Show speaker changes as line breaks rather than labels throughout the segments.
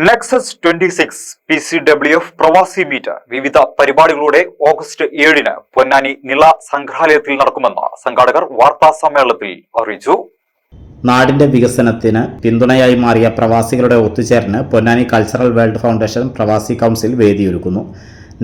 Nexus 26 PCWF പ്രവാസി meet വിവിധ പരിപാടികളോടെ ഓഗസ്റ്റ് 7-ന് പൊന്നാനി നിള സംഗ്രഹാലയത്തിൽ നടക്കുമെന്ന് സംഘാടകർ വാർത്താ സമ്മേളനത്തിൽ അറിയിച്ചു.
നാടിന്റെ വികസനത്തിന് പിന്തുണയായി മാറിയ പ്രവാസികളുടെ ഒത്തുചേരലിന് പൊന്നാനി കൾച്ചറൽ വേൾഡ് ഫൗണ്ടേഷൻ പ്രവാസി കൗൺസിൽ വേദിയൊരുക്കുന്നു.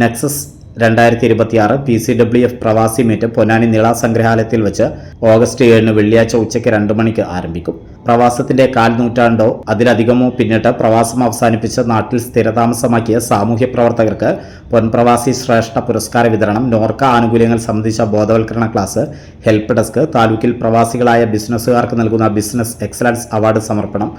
നെക്സസ് 2026 PCWF പ്രവാസി മീറ്റ് പൊന്നാനി നിള സംഗ്രഹാലയത്തിൽ വെച്ച് ഓഗസ്റ്റ് 7-ന് വെള്ളിയാഴ്ച ഉച്ചയ്ക്ക് 2 മണിക്ക് ആരംഭിക്കും. പ്രവാസത്തിന്റെ 4 നൂറ്റാണ്ടോ അതിലധികമോ പിന്നിട്ട് പ്രവാസം അവസാനിപ്പിച്ച് നാട്ടിൽ സ്ഥിരതാമസമാക്കിയ സാമൂഹ്യ പ്രവർത്തകർക്ക് പൊൻപ്രവാസി ശ്രേഷ്ഠ പുരസ്കാര വിതരണം, നോർക്ക ആനുകൂല്യങ്ങൾ സംബന്ധിച്ച ബോധവൽക്കരണ ക്ലാസ്, ഹെൽപ്പ് ഡെസ്ക്, താലൂക്കിൽ പ്രവാസികളായ ബിസിനസ്സുകാർക്ക് നൽകുന്ന ബിസിനസ് എക്സലൻസ് അവാർഡ് സമർപ്പണം,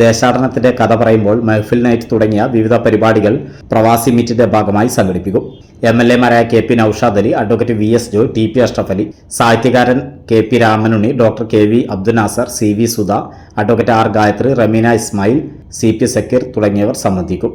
ദേശാടനത്തിന്റെ കഥ പറയുമ്പോൾ മെഹഫിൽ നൈറ്റ് തുടങ്ങിയ വിവിധ പരിപാടികൾ പ്രവാസി മീറ്റിന്റെ ഭാഗമായി സംഘടിപ്പിക്കും. MLA-മാരായ KP Naushad Ali, advocate VS Joy, TP Ashraf Ali, സാഹിത്യകാരൻ KP Ramanunni, doctor KV Abdul Nasar, CV Sudha, advocate R Gayathri, Ramina Ismail, CP Zakir തുടങ്ങിയവർ സംബന്ധിക്കും.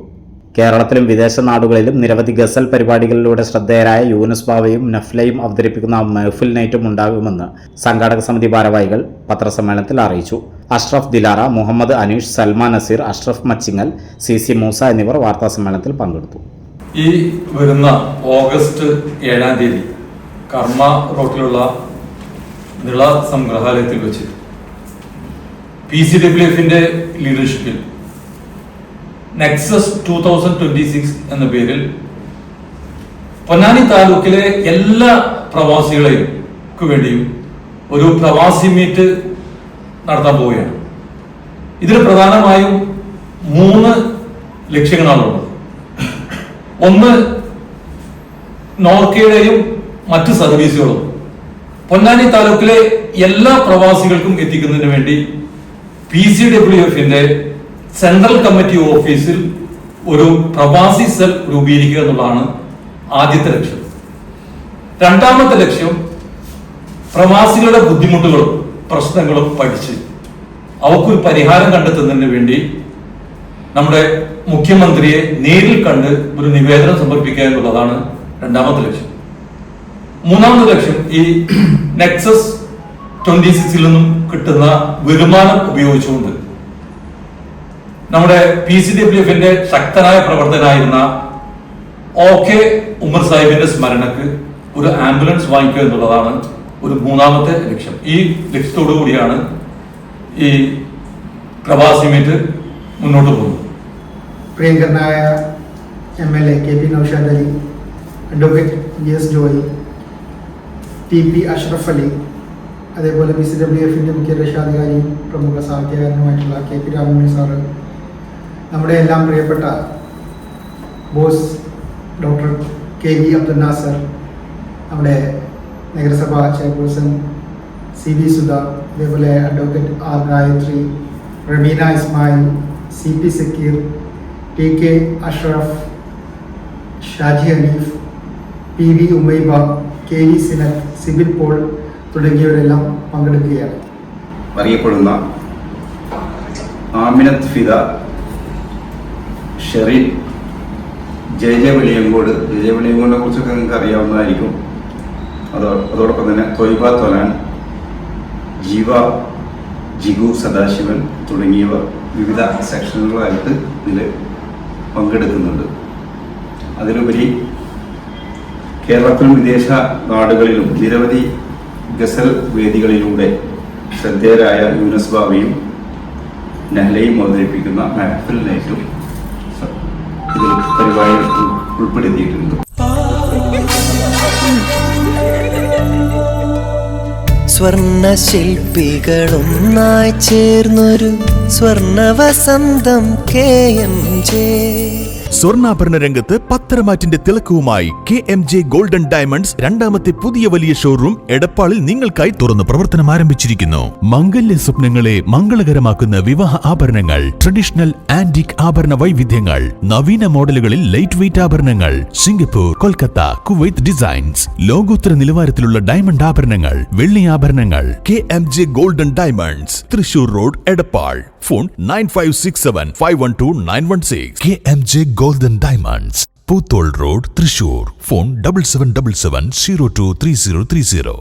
കേരളത്തിലും വിദേശ നാടുകളിലും നിരവധി ഗസൽ പരിപാടികളിലൂടെ ശ്രദ്ധേയരായ യൂനുസ് ബാവയും നഫ്ലയും അവതരിപ്പിക്കുന്ന മെഹഫിൽ നൈറ്റും ഉണ്ടാകുമെന്ന് സംഘാടക സമിതി ഭാരവാഹികൾ പത്രസമ്മേളനത്തിൽ അറിയിച്ചു. അഷ്റഫ് ദിലാറ, മുഹമ്മദ് അനീഷ്, സൽമാൻ നസീർ, അഷ്റഫ് മച്ചിങ്ങൽ, CC മൂസ എന്നിവർ വാർത്താസമ്മേളനത്തിൽ പങ്കെടുത്തു.
ഈ വരുന്ന ഓഗസ്റ്റ് 7-ാം തീയതി കർമ്മ റോട്ടിലുള്ള നിള സംഗ്രഹാലയത്തിൽ വെച്ച് PCWF-ന്റെ ലീഡർഷിപ്പിൽ നെക്സസ് 2026 എന്ന പേരിൽ പൊന്നാനി താലൂക്കിലെ എല്ലാ പ്രവാസികളെയും വേണ്ടിയും ഒരു പ്രവാസി മീറ്റ് നടത്താൻ പോവുകയാണ്. ഇതിന് പ്രധാനമായും 3 ലക്ഷ്യങ്ങളാണുള്ളത്. ഒന്ന്, നോർക്കയുടെയും മറ്റ് സർവീസുകളും പൊന്നാനി താലൂക്കിലെ എല്ലാ പ്രവാസികൾക്കും എത്തിക്കുന്നതിന് വേണ്ടി PCWF-ന്റെ സെൻട്രൽ കമ്മിറ്റി ഓഫീസിൽ ഒരു പ്രവാസി സെൽ രൂപീകരിക്കുക എന്നുള്ളതാണ് ആദ്യത്തെ ലക്ഷ്യം. രണ്ടാമത്തെ ലക്ഷ്യം, പ്രവാസികളുടെ ബുദ്ധിമുട്ടുകളും പ്രശ്നങ്ങളും പഠിച്ച് അവർക്കൊരു പരിഹാരം കണ്ടെത്തുന്നതിന് വേണ്ടി നമ്മുടെ മുഖ്യമന്ത്രിയെ നേരിൽ കണ്ട് ഒരു നിവേദനം സമർപ്പിക്കുക എന്നുള്ളതാണ് രണ്ടാമത്തെ ലക്ഷ്യം. മൂന്നാമത്തെ ലക്ഷ്യം, ഈ നെക്സസ് 26-ൽ നിന്നും കിട്ടുന്ന വരുമാനം ഉപയോഗിച്ചുകൊണ്ട് നമ്മുടെ PCWF-ന്റെ ശക്തനായ പ്രവർത്തകനായിരുന്ന OK ഉമർ സാഹിബിന്റെ സ്മരണക്ക് ഒരു ആംബുലൻസ് വാങ്ങിക്കുക എന്നുള്ളതാണ് ഒരു മൂന്നാമത്തെ ലക്ഷ്യം. ഈ ലക്ഷ്യത്തോടു കൂടിയാണ് ഈ പ്രവാസി മീറ്റ് മുന്നോട്ട് പോകുന്നത്.
പ്രിയങ്കരനായ MLA KP Naushad Ali, advocate VS Joy, TP Ashraf Ali, അതേപോലെ PCWF-ന്റെ മുഖ്യ രക്ഷാധികാരിയും പ്രമുഖ സാഹിത്യകാരനുമായിട്ടുള്ള KP രാമനുണ്ണി സാറ്, നമ്മുടെ എല്ലാം പ്രിയപ്പെട്ട boss doctor KV Abdul Nasser, നമ്മുടെ നഗരസഭാ ചെയർപേഴ്സൺ CV സുധ, അതേപോലെ advocate R Gayathri, Ramina Ismail, CP Zakir, TK Ashraf, Shaji Hanif, PV Umaiba, KV Sinath, Sibil Paul തുടങ്ങിയവരെല്ലാം പങ്കെടുക്കുകയാണ്.
അറിയപ്പെടുന്ന ആമിനത്ത് ഫിദ, ഷെറിൻ, JJ വെളിയങ്കോടിനെ കുറിച്ചൊക്കെ നിങ്ങൾക്ക് അറിയാവുന്നതായിരിക്കും. അതോടൊപ്പം തന്നെ തൊയ്ബ തൊലാൻ, ജീവ, ജിഗു സദാശിവൻ തുടങ്ങിയവർ വിവിധ സെക്ഷനുകളായിട്ട് ഇതിൽ പങ്കെടുക്കുന്നുണ്ട്. അതിലുപരി കേരളത്തിലും വിദേശ നാടുകളിലും നിരവധി ഗസൽ വേദികളിലൂടെ ശ്രദ്ധേയരായ യൂനുസ് ബാവയും നഹ്ലയും അവതരിപ്പിക്കുന്ന മെഹഫിൽ നൈറ്റും ഇതിൽ പരിപാടികൾ ഉൾപ്പെടുത്തിയിട്ടുണ്ട്.
സ്വർണ്ണ ശില്പികളൊന്നായി ചേർന്നൊരു സ്വർണ്ണ വസന്തം KMJ.
സ്വർണ്ണാഭരണ രംഗത്ത് പത്തരമാറ്റിന്റെ തിളക്കവുമായി KMJ ഗോൾഡൻ ഡയമണ്ട്സ് രണ്ടാമത്തെ പുതിയ വലിയ ഷോറൂം എടപ്പാളിൽ നിങ്ങൾക്കായി തുറന്ന് പ്രവർത്തനം ആരംഭിച്ചിരിക്കുന്നു. മംഗല്യ സ്വപ്നങ്ങളെ മംഗളകരമാക്കുന്ന വിവാഹ ആഭരണങ്ങൾ, ട്രഡീഷണൽ ആന്റിക് ആഭരണ വൈവിധ്യങ്ങൾ, നവീന മോഡലുകളിൽ ലൈറ്റ് വെയ്റ്റ് ആഭരണങ്ങൾ, സിംഗപ്പൂർ, കൊൽക്കത്ത, കുവൈത്ത് ഡിസൈൻസ്, ലോകോത്തര നിലവാരത്തിലുള്ള ഡയമണ്ട് ആഭരണങ്ങൾ, വെള്ളി ആഭരണങ്ങൾ. KMJ golden diamonds, Thrissur road, Edappal. Phone 9567512916. KMJ Golden Diamonds, Poothol Road, Thrissur. Phone 7777 023030.